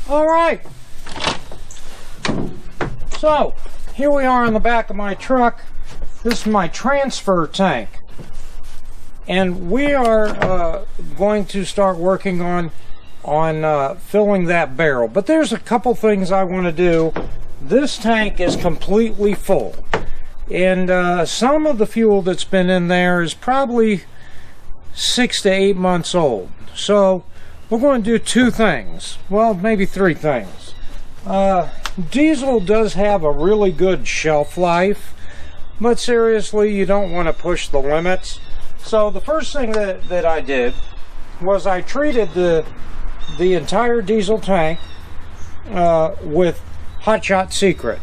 All right, so here we are on the back of my truck. This is my transfer tank, and we are going to start working on filling that barrel. But there's a couple things I want to do. This tank is completely full, and some of the fuel that's been in there is probably 6 to 8 months old. So we're going to do two things, well, maybe three things. Diesel does have a really good shelf life, but seriously, you don't want to push the limits. So the first thing that I did was I treated the entire diesel tank with Hot Shot Secret.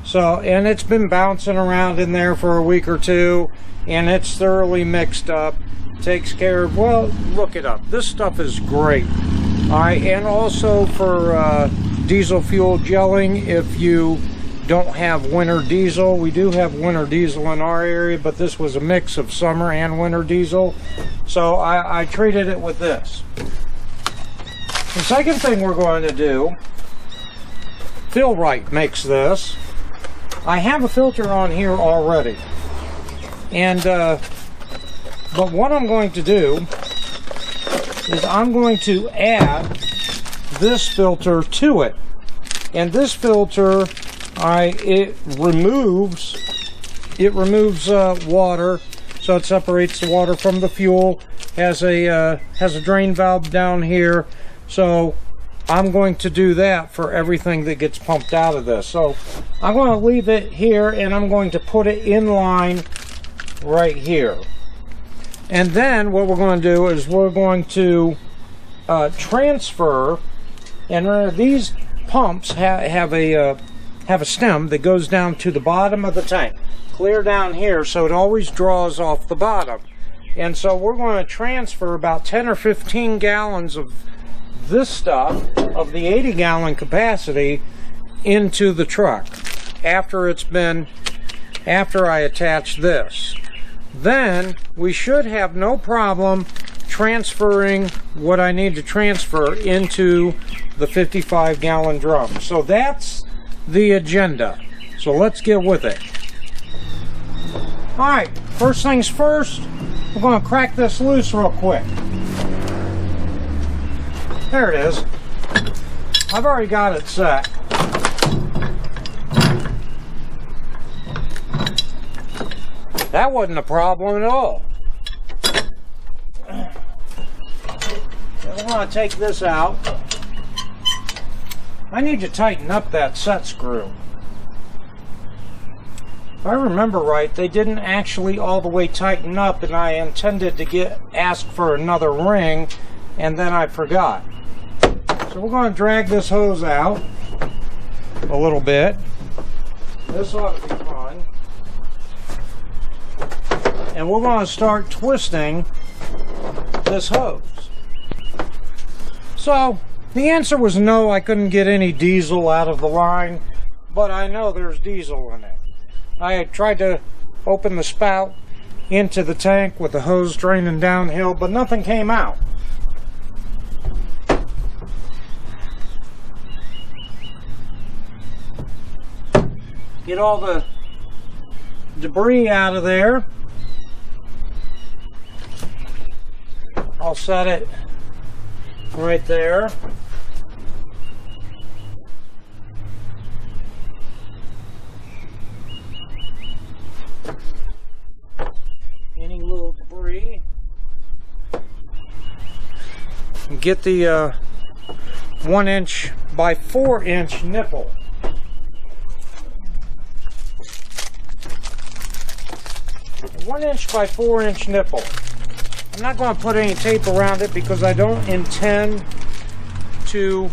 So, and it's been bouncing around in there for a week or two, and it's thoroughly mixed up. Takes care of, well, look it up. This stuff is great. All right, and also for diesel fuel gelling, if you don't have winter diesel. We do have winter diesel in our area, but this was a mix of summer and winter diesel. So I treated it with this. The second thing we're going to do, Fill-Rite makes this. I have a filter on here already. And but what I'm going to do is I'm going to add this filter to it. And this filter, it removes water, so it separates the water from the fuel. Has a drain valve down here, so I'm going to do that for everything that gets pumped out of this. So I'm going to leave it here, and I'm going to put it in line right here. And then what we're going to do is we're going to transfer, and these pumps have a stem that goes down to the bottom of the tank, clear down here, so it always draws off the bottom. And so we're going to transfer about 10 or 15 gallons of this stuff, of the 80-gallon capacity, into the truck after I attach this. Then we should have no problem transferring what I need to transfer into the 55-gallon drum. So that's the agenda. So let's get with it. Alright, first things first, we're going to crack this loose real quick. There it is. I've already got it set. That wasn't a problem at all. I'm going to take this out. I need to tighten up that set screw. If I remember right, they didn't actually all the way tighten up, and I intended to ask for another ring, and then I forgot. So we're going to drag this hose out a little bit. This ought to be fun. And we're going to start twisting this hose. So the answer was no, I couldn't get any diesel out of the line, but I know there's diesel in it. I had tried to open the spout into the tank with the hose draining downhill, but nothing came out. Get all the debris out of there. I'll set it right there. Any little debris. Get the 1 inch by 4 inch nipple. A 1 inch by 4 inch nipple. I'm not going to put any tape around it because I don't intend to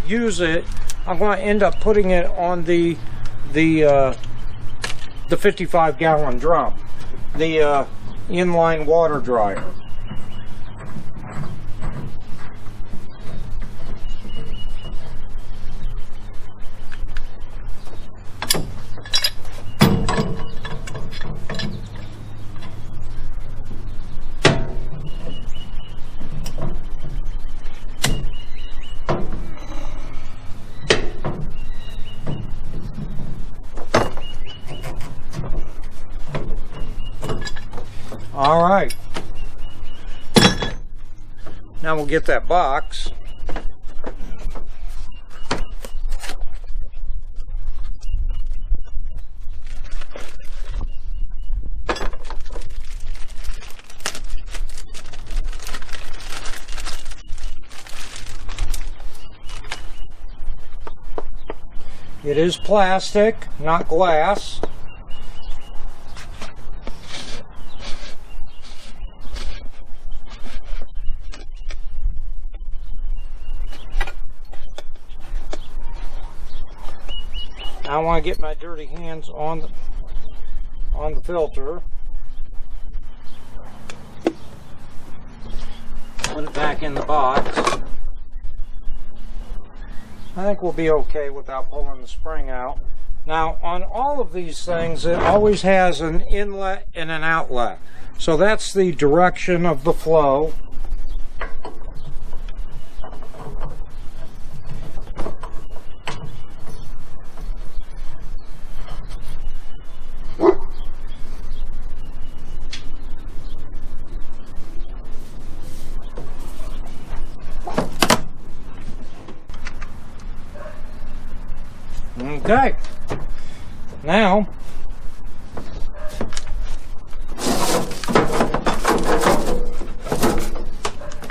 use it. I'm going to end up putting it on the 55-gallon drum, the inline water dryer. All right. Now we'll get that box. It is plastic, not glass. I want to get my dirty hands on the filter. Put it back in the box. I think we'll be okay without pulling the spring out. Now, on all of these things, it always has an inlet and an outlet. So that's the direction of the flow. Okay, now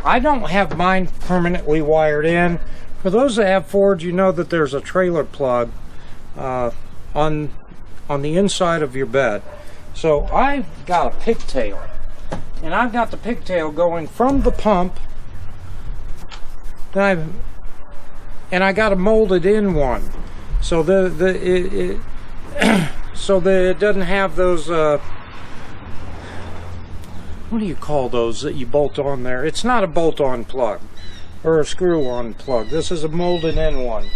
I don't have mine permanently wired in. For those that have Fords, you know that there's a trailer plug on the inside of your bed. So I've got a pigtail, and I've got the pigtail going from the pump, and I got a molded in one. So so that it doesn't have those what do you call those that you bolt on there? It's not a bolt-on plug or a screw-on plug. This is a molded in one,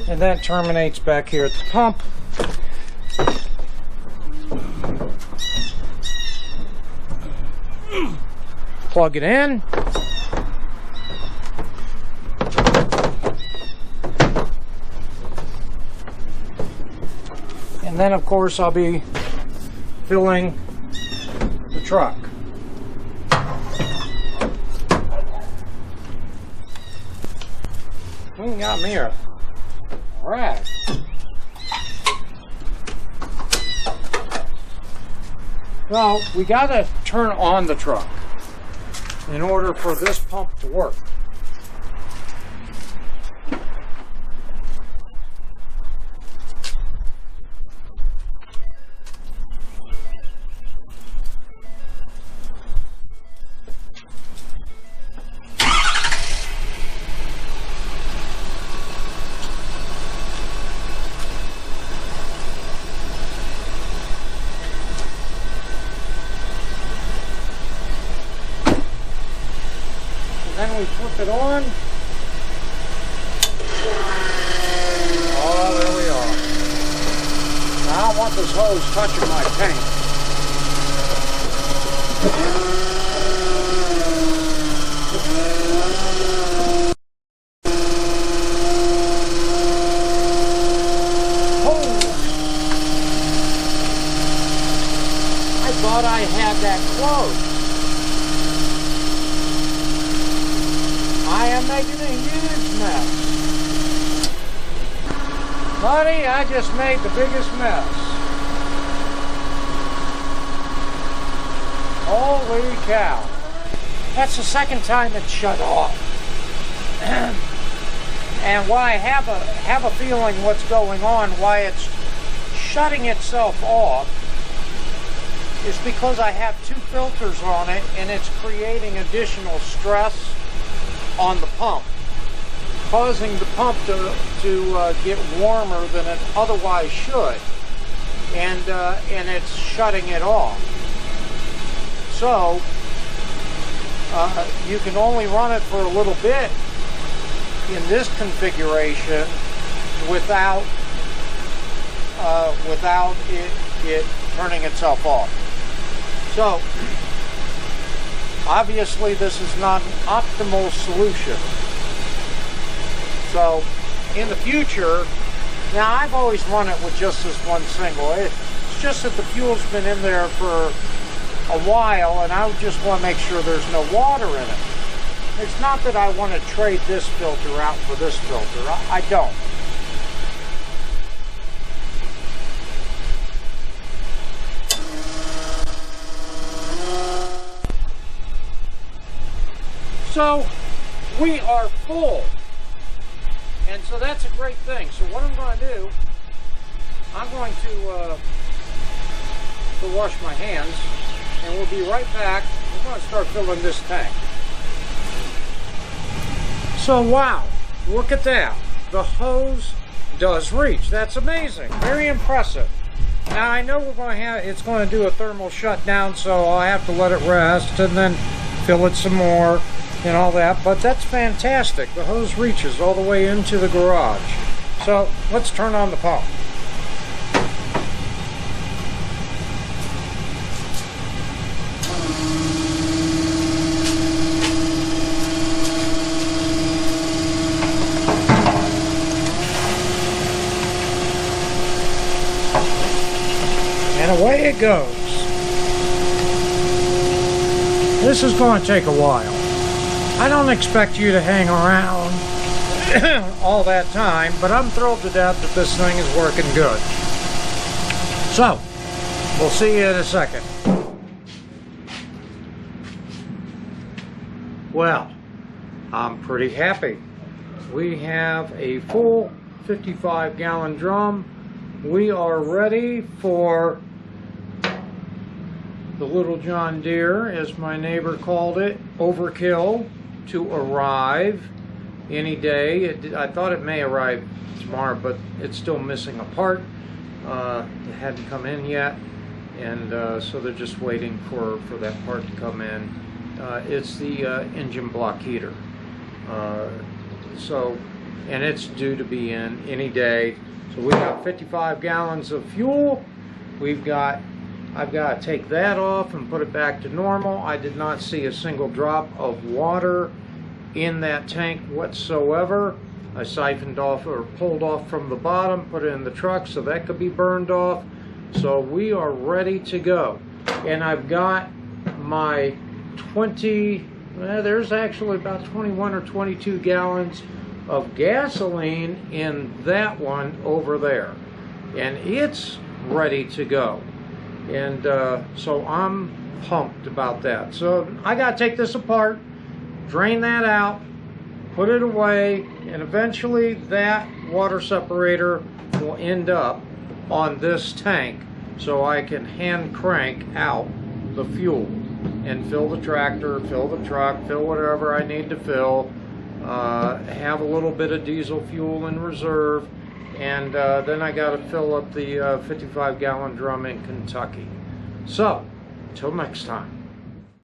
and that terminates back here at the pump. Plug it in. And then, of course, I'll be filling the truck. We got me here. All right. Well, we got to turn on the truck in order for this pump to work. Then we flip it on. Oh, there we are. Now, I don't want this hose touching my paint. Oh! I thought I had that closed. I am making a huge mess. Buddy, I just made the biggest mess. Holy cow. That's the second time it's shut off. And why I have a feeling what's going on, why it's shutting itself off, is because I have two filters on it and it's creating additional stress on the pump, causing the pump to get warmer than it otherwise should, and it's shutting it off. So you can only run it for a little bit in this configuration without it turning itself off. So obviously, this is not an optimal solution. So, in the future, now I've always run it with just this one single. It's just that the fuel's been in there for a while, and I just want to make sure there's no water in it. It's not that I want to trade this filter out for this filter. I don't. So we are full, and so that's a great thing. So what I'm going to do, I'm going to wash my hands, and we'll be right back. We're going to start filling this tank. So wow, look at that. The hose does reach. That's amazing. Very impressive. Now I know it's going to do a thermal shutdown, so I'll have to let it rest and then fill it some more and all that, but that's fantastic. The hose reaches all the way into the garage. So let's turn on the pump. And away it goes. This is going to take a while. I don't expect you to hang around all that time, but I'm thrilled to death that this thing is working good. So, we'll see you in a second. Well, I'm pretty happy. We have a full 55-gallon drum. We are ready for the little John Deere, as my neighbor called it, overkill, to arrive any day. I thought it may arrive tomorrow, but it's still missing a part. It hadn't come in yet, and so they're just waiting for that part to come in. It's the engine block heater. And it's due to be in any day. So we got 55 gallons of fuel. I've got to take that off and put it back to normal. I did not see a single drop of water in that tank whatsoever. I siphoned off or pulled off from the bottom, put it in the truck so that could be burned off. So we are ready to go. And I've got my there's actually about 21 or 22 gallons of gasoline in that one over there. And it's ready to go. And so I'm pumped about that. So I got to take this apart, drain that out, put it away, and eventually that water separator will end up on this tank so I can hand crank out the fuel and fill the tractor, fill the truck, fill whatever I need to fill, have a little bit of diesel fuel in reserve, and then I got to fill up the 55-gallon drum in Kentucky. So, until next time.